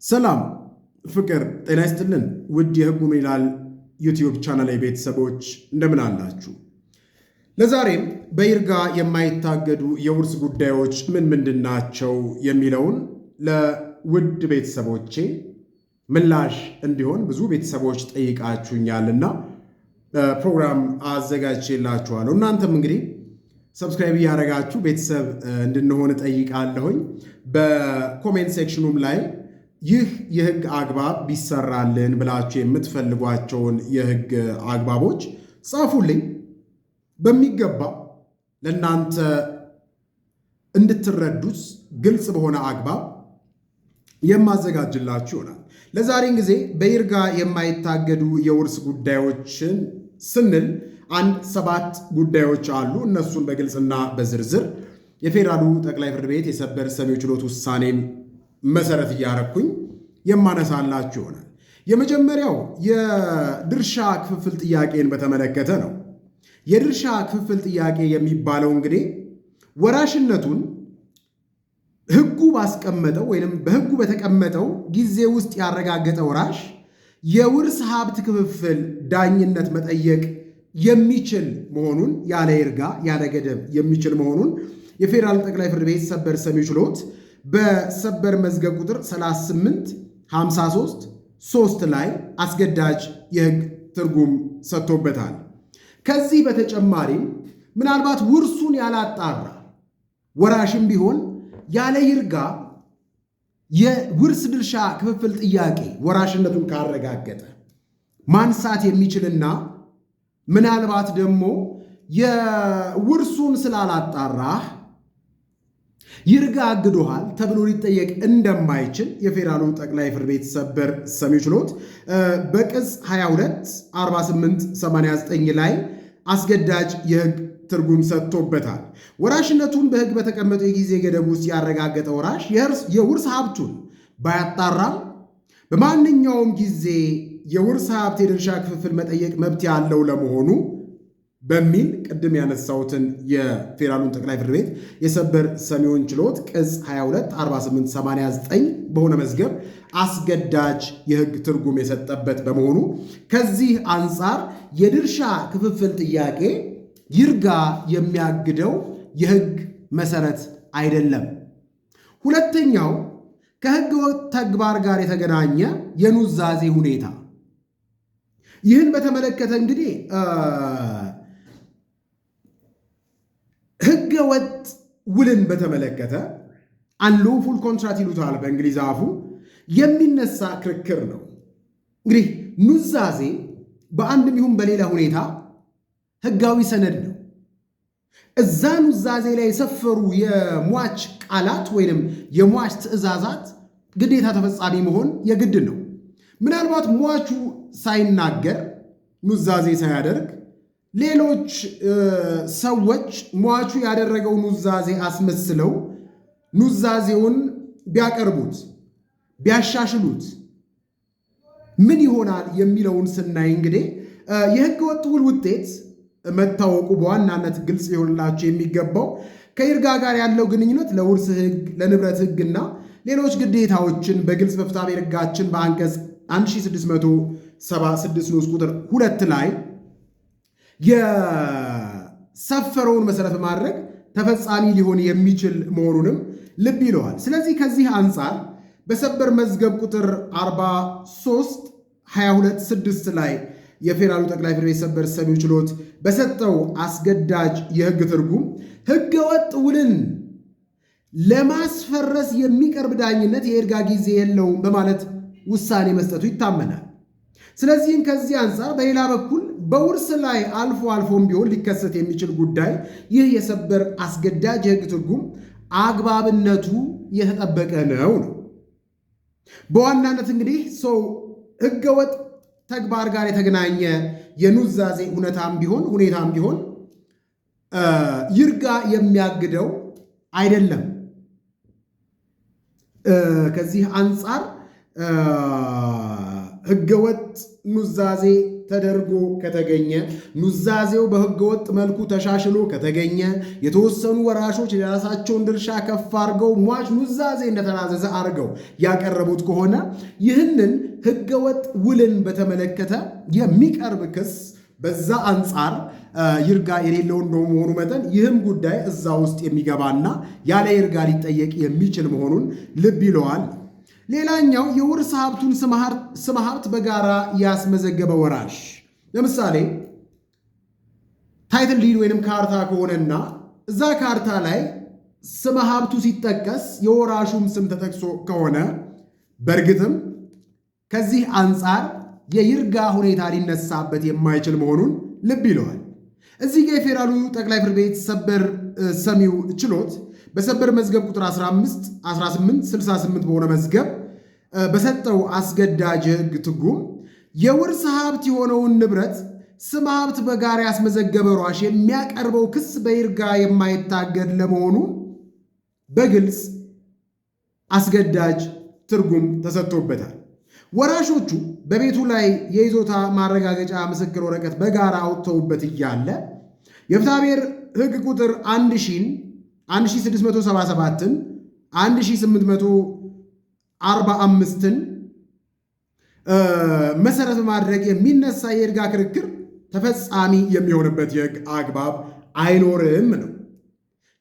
ሰላም ፍቅር ጤና ይስጥልን። ውድ የህጉ ምን ይላል ዩቲዩብ ቻናል ቤተሰቦች እንደምን አላችሁ? ለዛሬም በይርጋ የማይታገዱ የውርስ ጉዳዮች ምንድን ናቸው የሚለውን ለውድ ቤተሰቦቼ ምላሽ እንዲሆን ብዙ ቤተሰቦች ጠይቃችሁኛልና ፕሮግራም አዘጋጅቼላችኋለሁ። እናንተም እንግዲህ ሰብስክራይብ እያደረጋችሁ ቤተሰብ እንድንሆን ጠይቃለሁኝ። በኮሜንት ሴክሽኑም ላይ ይህ የህግ አግባብ ቢሰራልን ብላችሁ የምትፈልጓቸውን የህግ አግባቦች ጻፉልኝ። በሚገባ ለእናንተ እንድትረዱት ግልጽ በሆነ አግባብ የማዘጋጅላችሁ ይሆናል። ለዛሬ ጊዜ በይርጋ የማይታገዱ የውርስ ጉዳዮችን ስንል 7 ጉዳዮች አሉ። እነሱን በግልጽና በዝርዝር የፌዴራሉ ጠቅላይ ፍርድ ቤት የሰበር ሰሚ ችሎት ውሳኔን መሰረት እያረኩኝ የማነሳላችሁ ይሆናል። የመጀመሪያው የድርሻ ክፍፍል ጥያቄን በተመለከተ ነው። የድርሻ ክፍፍል ጥያቄ የሚባለው እንግዲህ ወራሽነቱን ህጉ ባስቀመጠው ወይም በህጉ በተቀመጠው ጊዜ ውስጥ ያረጋገጠ ወራሽ የውርስ ሀብት ክፍፍል ዳኝነት መጠየቅ የሚችል መሆኑን ያለ ይርጋ ያለ ገደብ የሚችል መሆኑን የፌዴራል ጠቅላይ ፍርድ ቤት ሰበር ሰሚ ችሎት በሰበር መዝገብ ቁጥር 3853/3 ላይ አስገዳጅ የህግ ትርጉም ሰጥቶበታል። ከዚህ በተጨማሪም ምናልባት ውርሱን ያላጣራ ወራሽም ቢሆን ያለ ይርጋ የውርስ ድርሻ ክፍፍል ጥያቄ ወራሽነቱን ካረጋገጠ ማንሳት የሚችልና ምናልባት ደግሞ የውርሱን ስላላጣራህ ይርጋ አግዶሃል ተብሎ ሊጠየቅ እንደማይችል የፌዴራሉ ጠቅላይ ፍርድ ቤት ሰበር ሰሚ ችሎት በቅጽ 22/48/89 ላይ አስገዳጅ የህግ ትርጉም ሰጥቶበታል። ወራሽነቱን በህግ በተቀመጠው የጊዜ ገደብ ውስጥ ያረጋገጠ ወራሽ የውርስ ሀብቱን ባያጣራም በማንኛውም ጊዜ የውርስ ሀብት የድርሻ ክፍፍል መጠየቅ መብት ያለው ለመሆኑ በሚል ቅድም ያነሳሁትን የፌዴራሉን ጠቅላይ ፍርድ ቤት የሰበር ሰሚውን ችሎት ቅጽ 22/48/89 በሆነ መዝገብ አስገዳጅ የህግ ትርጉም የሰጠበት በመሆኑ ከዚህ አንጻር የድርሻ ክፍፍል ጥያቄ ይርጋ የሚያግደው የህግ መሰረት አይደለም። ሁለተኛው ከህገ ወጥ ተግባር ጋር የተገናኘ የኑዛዜ ሁኔታ። ይህን በተመለከተ እንግዲህ ህገ ወጥ ውልን በተመለከተ አንሎፉል ኮንትራት ይሉታል በእንግሊዝ አፉ የሚነሳ ክርክር ነው። እንግዲህ ኑዛዜ በአንድም ይሁን በሌላ ሁኔታ ህጋዊ ሰነድ ነው። እዛ ኑዛዜ ላይ የሰፈሩ የሟች ቃላት ወይንም የሟች ትዕዛዛት ግዴታ ተፈጻሚ መሆን የግድ ነው። ምናልባት ሟቹ ሳይናገር ኑዛዜ ሳያደርግ ሌሎች ሰዎች ሟቹ ያደረገው ኑዛዜ አስመስለው ኑዛዜውን ቢያቀርቡት ቢያሻሽሉት ምን ይሆናል የሚለውን ስናይ እንግዲህ የህገ ወጥ ውል ውጤት መታወቁ በዋናነት ግልጽ ሊሆንላቸው የሚገባው ከይርጋ ጋር ያለው ግንኙነት ለውርስ ህግ፣ ለንብረት ህግና ሌሎች ግዴታዎችን በግልጽ በፍትሐ ብሔር ህጋችን በአንቀጽ 1676 ንዑስ ቁጥር 2 ላይ የሰፈረውን መሰረት በማድረግ ተፈጻሚ ሊሆን የሚችል መሆኑንም ልብ ይለዋል። ስለዚህ ከዚህ አንጻር በሰበር መዝገብ ቁጥር 43/22/6 ላይ የፌዴራሉ ጠቅላይ ፍርድ ቤት ሰበር ሰሚ ችሎት በሰጠው አስገዳጅ የህግ ትርጉም ህገ ወጥ ውልን ለማስፈረስ የሚቀርብ ዳኝነት የይርጋ ጊዜ የለውም በማለት ውሳኔ መስጠቱ ይታመናል። ስለዚህም ከዚህ አንጻር በሌላ በኩል በውርስ ላይ አልፎ አልፎም ቢሆን ሊከሰት የሚችል ጉዳይ ይህ የሰበር አስገዳጅ የህግ ትርጉም አግባብነቱ የተጠበቀ ነው። በዋናነት እንግዲህ ሰው ህገወጥ ተግባር ጋር የተገናኘ የኑዛዜ ሁኔታም ቢሆን ይርጋ የሚያግደው አይደለም። ከዚህ አንጻር ህገወጥ ኑዛዜ ተደርጎ ከተገኘ ኑዛዜው በህገወጥ መልኩ ተሻሽሎ ከተገኘ የተወሰኑ ወራሾች የራሳቸውን ድርሻ ከፍ አድርገው ሟች ኑዛዜ እንደተናዘዘ አድርገው ያቀረቡት ከሆነ ይህንን ህገወጥ ውልን በተመለከተ የሚቀርብ ክስ በዛ አንጻር ይርጋ የሌለው እንደመሆኑ መጠን ይህም ጉዳይ እዛ ውስጥ የሚገባና ያለ ይርጋ ሊጠየቅ የሚችል መሆኑን ልብ ይለዋል። ሌላኛው የውርስ ሀብቱን ስመ ሀብት በጋራ ያስመዘገበ ወራሽ፣ ለምሳሌ ታይትል ዲድ ወይንም ካርታ ከሆነና እዛ ካርታ ላይ ስመ ሀብቱ ሲጠቀስ የወራሹም ስም ተጠቅሶ ከሆነ በእርግጥም ከዚህ አንጻር የይርጋ ሁኔታ ሊነሳበት የማይችል መሆኑን ልብ ይለዋል። እዚህ ጋር የፌዴራሉ ጠቅላይ ፍርድ ቤት ሰበር ሰሚው ችሎት በሰበር መዝገብ ቁጥር 1868 በሆነ መዝገብ በሰጠው አስገዳጅ ሕግ ትርጉም የውርስ ሀብት የሆነውን ንብረት ስመ ሀብት በጋራ ያስመዘገበ ወራሽ የሚያቀርበው ክስ በይርጋ የማይታገድ ለመሆኑ በግልጽ አስገዳጅ ትርጉም ተሰጥቶበታል። ወራሾቹ በቤቱ ላይ የይዞታ ማረጋገጫ ምስክር ወረቀት በጋራ አውጥተውበት እያለ የፍትሐብሔር ሕግ ቁጥር 1677ን 1845ን መሰረት በማድረግ የሚነሳ የይርጋ ክርክር ተፈጻሚ የሚሆንበት የሕግ አግባብ አይኖርም ነው።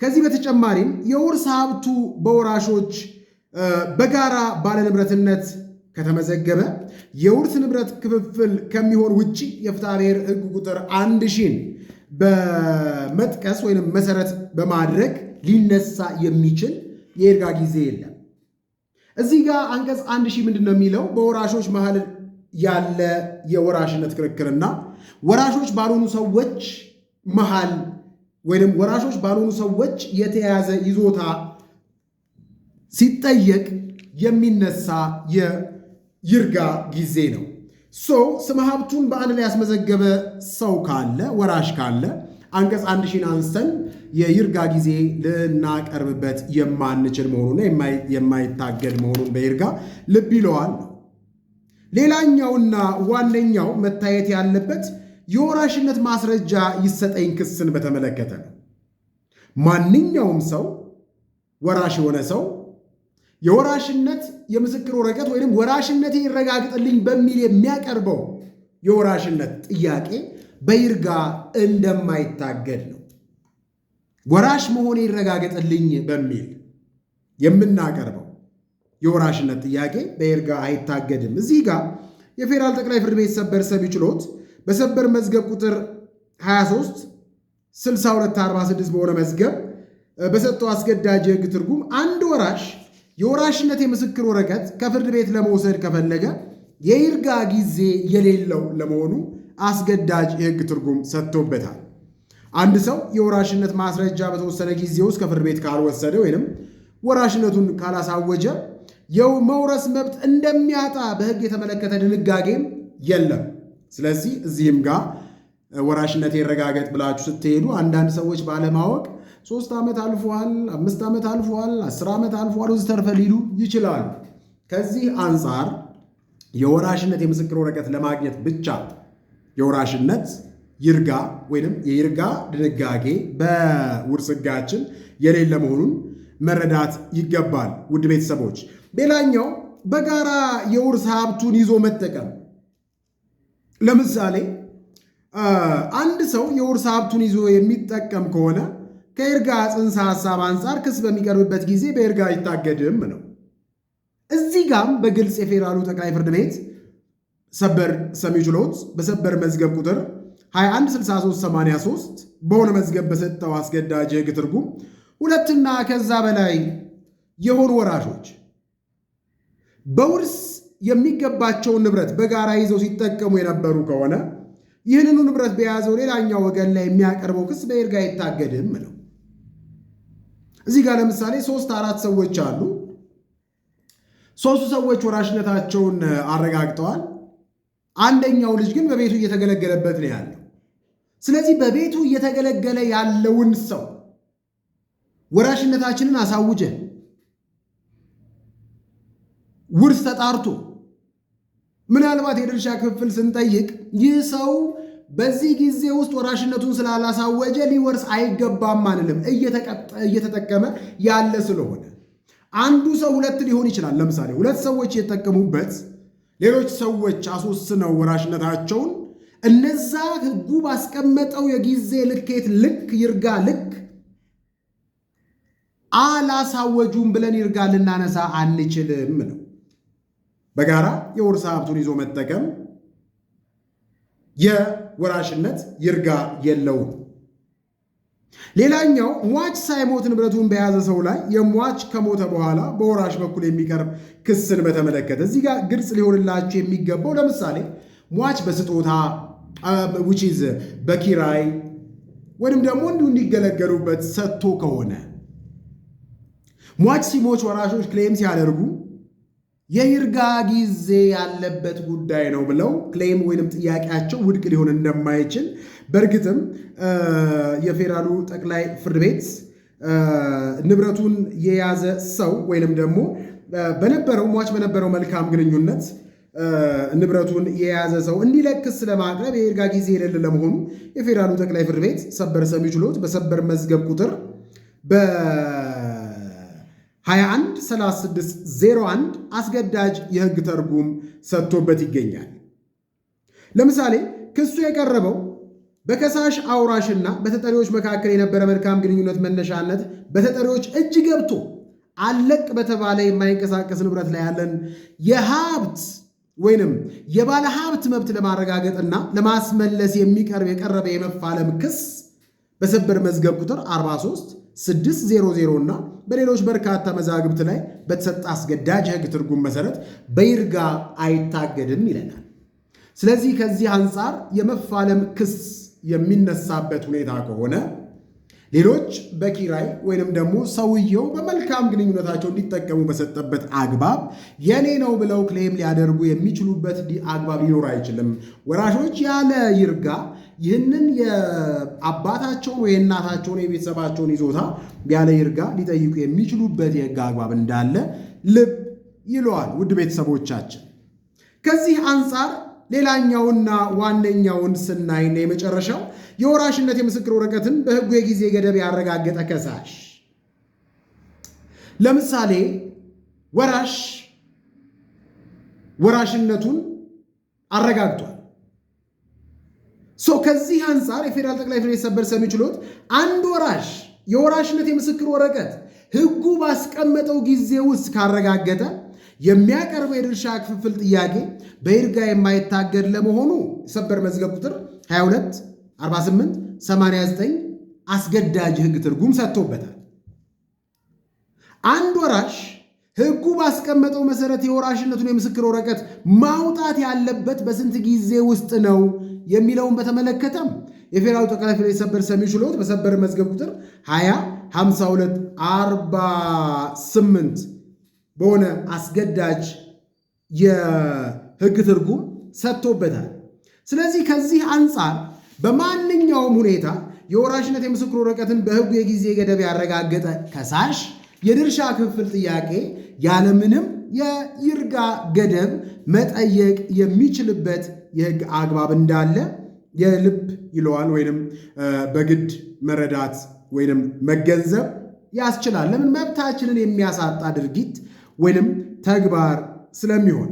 ከዚህ በተጨማሪም የውርስ ሀብቱ በወራሾች በጋራ ባለንብረትነት ከተመዘገበ የውርስ ንብረት ክፍፍል ከሚሆን ውጪ የፍትሐብሔር ሕግ ቁጥር 1000ን በመጥቀስ ወይም መሰረት በማድረግ ሊነሳ የሚችል የይርጋ ጊዜ የለም። እዚህ ጋር አንቀጽ 1000 ምንድን ነው የሚለው? በወራሾች መሃል ያለ የወራሽነት ክርክርና ወራሾች ባልሆኑ ሰዎች መሃል ወይም ወራሾች ባልሆኑ ሰዎች የተያዘ ይዞታ ሲጠየቅ የሚነሳ የይርጋ ጊዜ ነው። ስመ ሀብቱን በአንድ ላይ ያስመዘገበ ሰው ካለ ወራሽ ካለ አንቀጽ 1000ን አንስተን የይርጋ ጊዜ ልናቀርብበት የማንችል መሆኑና የማይታገድ መሆኑን በይርጋ ልብ ይለዋል። ሌላኛውና ዋነኛው መታየት ያለበት የወራሽነት ማስረጃ ይሰጠኝ ክስን በተመለከተ ነው። ማንኛውም ሰው ወራሽ የሆነ ሰው የወራሽነት የምስክር ወረቀት ወይም ወራሽነቴ ይረጋግጥልኝ በሚል የሚያቀርበው የወራሽነት ጥያቄ በይርጋ እንደማይታገድ ነው። ወራሽ መሆኔ ይረጋግጥልኝ በሚል የምናቀርበው የወራሽነት ጥያቄ በይርጋ አይታገድም። እዚህ ጋር የፌዴራል ጠቅላይ ፍርድ ቤት ሰበር ሰሚ ችሎት በሰበር መዝገብ ቁጥር 23 6246 በሆነ መዝገብ በሰጠው አስገዳጅ የሕግ ትርጉም አንድ ወራሽ የወራሽነት የምስክር ወረቀት ከፍርድ ቤት ለመውሰድ ከፈለገ የይርጋ ጊዜ የሌለው ለመሆኑ አስገዳጅ የሕግ ትርጉም ሰጥቶበታል። አንድ ሰው የወራሽነት ማስረጃ በተወሰነ ጊዜ ውስጥ ከፍርድ ቤት ካልወሰደ ወይንም ወራሽነቱን ካላሳወጀ የመውረስ መብት እንደሚያጣ በሕግ የተመለከተ ድንጋጌም የለም። ስለዚህ እዚህም ጋር ወራሽነት ይረጋገጥ ብላችሁ ስትሄዱ አንዳንድ ሰዎች ባለማወቅ 3 ዓመት አልፏል፣ 5 ዓመት አልፏል፣ 10 ዓመት አልፏል ወዘተርፈ ሊሉ ይችላሉ። ከዚህ አንጻር የወራሽነት የምስክር ወረቀት ለማግኘት ብቻ የወራሽነት ይርጋ ወይንም የይርጋ ድንጋጌ በውርስ ሕጋችን የሌለ መሆኑን መረዳት ይገባል። ውድ ቤተሰቦች፣ ሌላኛው በጋራ የውርስ ሀብቱን ይዞ መጠቀም። ለምሳሌ አንድ ሰው የውርስ ሀብቱን ይዞ የሚጠቀም ከሆነ ከይርጋ ጽንሰ ሐሳብ አንጻር ክስ በሚቀርብበት ጊዜ በይርጋ አይታገድም ነው። እዚህ ጋም በግልጽ የፌዴራሉ ጠቅላይ ፍርድ ቤት ሰበር ሰሚ ችሎት በሰበር መዝገብ ቁጥር 216383 በሆነ መዝገብ በሰጠው አስገዳጅ የሕግ ትርጉም ሁለትና ከዛ በላይ የሆኑ ወራሾች በውርስ የሚገባቸውን ንብረት በጋራ ይዘው ሲጠቀሙ የነበሩ ከሆነ ይህንኑ ንብረት በያዘው ሌላኛው ወገን ላይ የሚያቀርበው ክስ በይርጋ አይታገድም ነው። እዚህ ጋር ለምሳሌ 3-4 ሰዎች አሉ። 3 ሰዎች ወራሽነታቸውን አረጋግጠዋል። አንደኛው ልጅ ግን በቤቱ እየተገለገለበት ነው ያለው። ስለዚህ በቤቱ እየተገለገለ ያለውን ሰው ወራሽነታችንን አሳውጀን ውርስ ተጣርቶ ምናልባት የድርሻ ክፍል ስንጠይቅ ይህ ሰው በዚህ ጊዜ ውስጥ ወራሽነቱን ስላላሳወጀ ሊወርስ አይገባም አንልም። እየተጠቀመ ያለ ስለሆነ አንዱ ሰው ሁለት ሊሆን ይችላል። ለምሳሌ ሁለት ሰዎች የተጠቀሙበት ሌሎች ሰዎች አስወስነው ወራሽነታቸውን እነዛ ሕጉ ባስቀመጠው የጊዜ ልኬት ልክ ይርጋ ልክ አላሳወጁም ብለን ይርጋ ልናነሳ አንችልም ነው። በጋራ የውርስ ሀብቱን ይዞ መጠቀም የወራሽነት ይርጋ የለውም። ሌላኛው ሟች ሳይሞት ንብረቱን በያዘ ሰው ላይ የሟች ከሞተ በኋላ በወራሽ በኩል የሚቀርብ ክስን በተመለከተ እዚህ ጋር ግልጽ ሊሆንላችሁ የሚገባው ለምሳሌ ሟች በስጦታ ውጪዝ በኪራይ ወይም ደግሞ እንዲሁ እንዲገለገሉበት ሰጥቶ ከሆነ ሟች ሲሞች ወራሾች ክሌም ሲያደርጉ የይርጋ ጊዜ ያለበት ጉዳይ ነው ብለው ክሌም ወይንም ጥያቄያቸው ውድቅ ሊሆን እንደማይችል በእርግጥም የፌዴራሉ ጠቅላይ ፍርድ ቤት ንብረቱን የያዘ ሰው ወይንም ደግሞ ሟች በነበረው መልካም ግንኙነት ንብረቱን የያዘ ሰው እንዲለክስ ለማቅረብ የይርጋ ጊዜ የሌለ ለመሆኑ የፌዴራሉ ጠቅላይ ፍርድ ቤት ሰበር ሰሚ ችሎት በሰበር መዝገብ ቁጥር በ213601 አስገዳጅ የሕግ ትርጉም ሰጥቶበት ይገኛል። ለምሳሌ ክሱ የቀረበው በከሳሽ አውራሽና በተጠሪዎች መካከል የነበረ መልካም ግንኙነት መነሻነት በተጠሪዎች እጅ ገብቶ አለቅ በተባለ የማይንቀሳቀስ ንብረት ላይ ያለን የሀብት ወይንም የባለ ሀብት መብት ለማረጋገጥና ለማስመለስ የቀረበ የመፋለም ክስ በሰበር መዝገብ ቁጥር 43600 እና በሌሎች በርካታ መዛግብት ላይ በተሰጠ አስገዳጅ የሕግ ትርጉም መሰረት በይርጋ አይታገድም ይለናል። ስለዚህ ከዚህ አንጻር የመፋለም ክስ የሚነሳበት ሁኔታ ከሆነ ሌሎች በኪራይ ወይንም ደግሞ ሰውየው በመልካም ግንኙነታቸው እንዲጠቀሙ በሰጠበት አግባብ የኔ ነው ብለው ክሌም ሊያደርጉ የሚችሉበት አግባብ ሊኖር አይችልም። ወራሾች ያለ ይርጋ ይህንን የአባታቸውን ወይ የእናታቸውን የቤተሰባቸውን ይዞታ ያለ ይርጋ ሊጠይቁ የሚችሉበት የሕግ አግባብ እንዳለ ልብ ይለዋል። ውድ ቤተሰቦቻችን ከዚህ አንጻር ሌላኛውና ዋነኛውን ስናይና የመጨረሻው የወራሽነት የምስክር ወረቀትን በሕጉ የጊዜ ገደብ ያረጋገጠ ከሳሽ ለምሳሌ ወራሽነቱን አረጋግጧል። ከዚህ አንጻር የፌዴራል ጠቅላይ ፍርድ ቤት ሰበር ሰሚ ችሎት አንድ ወራሽ የወራሽነት የምስክር ወረቀት ሕጉ ባስቀመጠው ጊዜ ውስጥ ካረጋገጠ የሚያቀርበው የድርሻ ክፍፍል ጥያቄ በይርጋ የማይታገድ ለመሆኑ ሰበር መዝገብ ቁጥር 224889 አስገዳጅ ሕግ ትርጉም ሰጥቶበታል። አንድ ወራሽ ሕጉ ባስቀመጠው መሰረት የወራሽነቱን የምስክር ወረቀት ማውጣት ያለበት በስንት ጊዜ ውስጥ ነው የሚለውን በተመለከተም የፌዴራሉ ጠቅላይ ፍርድ ቤት ሰበር ሰሚ ችሎት በሰበር መዝገብ ቁጥር 205248 በሆነ አስገዳጅ የሕግ ትርጉም ሰጥቶበታል። ስለዚህ ከዚህ አንጻር በማንኛውም ሁኔታ የወራሽነት የምስክር ወረቀትን በሕጉ የጊዜ ገደብ ያረጋገጠ ከሳሽ የድርሻ ክፍል ጥያቄ ያለምንም የይርጋ ገደብ መጠየቅ የሚችልበት የሕግ አግባብ እንዳለ የልብ ይለዋል ወይንም በግድ መረዳት ወይንም መገንዘብ ያስችላል። ለምን? መብታችንን የሚያሳጣ ድርጊት ወይንም ተግባር ስለሚሆን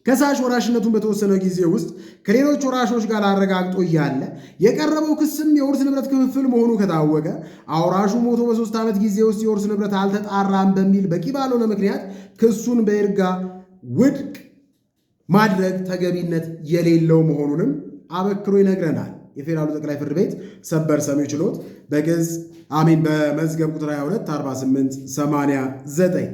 ከሳሽ ወራሽነቱን በተወሰነ ጊዜ ውስጥ ከሌሎች ወራሾች ጋር አረጋግጦ እያለ የቀረበው ክስም የውርስ ንብረት ክፍፍል መሆኑ ከታወቀ አውራሹ ሞቶ በ3 ዓመት ጊዜ ውስጥ የውርስ ንብረት አልተጣራም በሚል በቂ ባልሆነ ምክንያት ክሱን በይርጋ ውድቅ ማድረግ ተገቢነት የሌለው መሆኑንም አበክሮ ይነግረናል። የፌዴራሉ ጠቅላይ ፍርድ ቤት ሰበር ሰሚ ችሎት በመዝገብ ቁጥር 224889።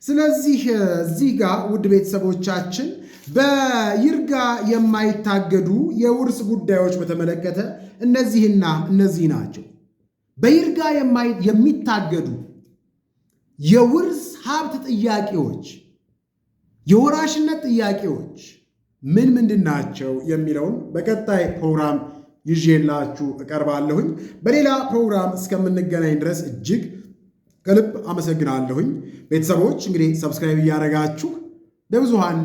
ስለዚህ እዚህ ጋር ውድ ቤተሰቦቻችን በይርጋ የማይታገዱ የውርስ ጉዳዮች በተመለከተ እነዚህ ናቸው። በይርጋ የሚታገዱ የውርስ ሀብት ጥያቄዎች፣ የወራሽነት ጥያቄዎች ምንድን ናቸው የሚለውን በቀጣይ ፕሮግራም ይዤላችሁ እቀርባለሁኝ። በሌላ ፕሮግራም እስከምንገናኝ ድረስ እጅግ ከልብ አመሰግናለሁኝ። ቤተሰቦች እንግዲህ ሰብስክራይብ እያደረጋችሁ ለብዙሃን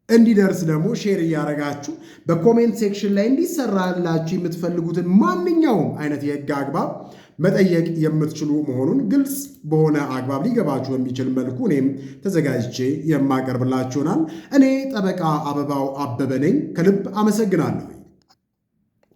እንዲደርስ ደግሞ ሼር እያደረጋችሁ በኮሜንት ሴክሽን ላይ እንዲሰራላችሁ የምትፈልጉትን ማንኛውም አይነት የህግ አግባብ መጠየቅ የምትችሉ መሆኑን ግልጽ በሆነ አግባብ ሊገባችሁ በሚችል መልኩ እኔም ተዘጋጅቼ የማቀርብላችሁናል። እኔ ጠበቃ አበባው አበበ ነኝ። ከልብ አመሰግናለሁ።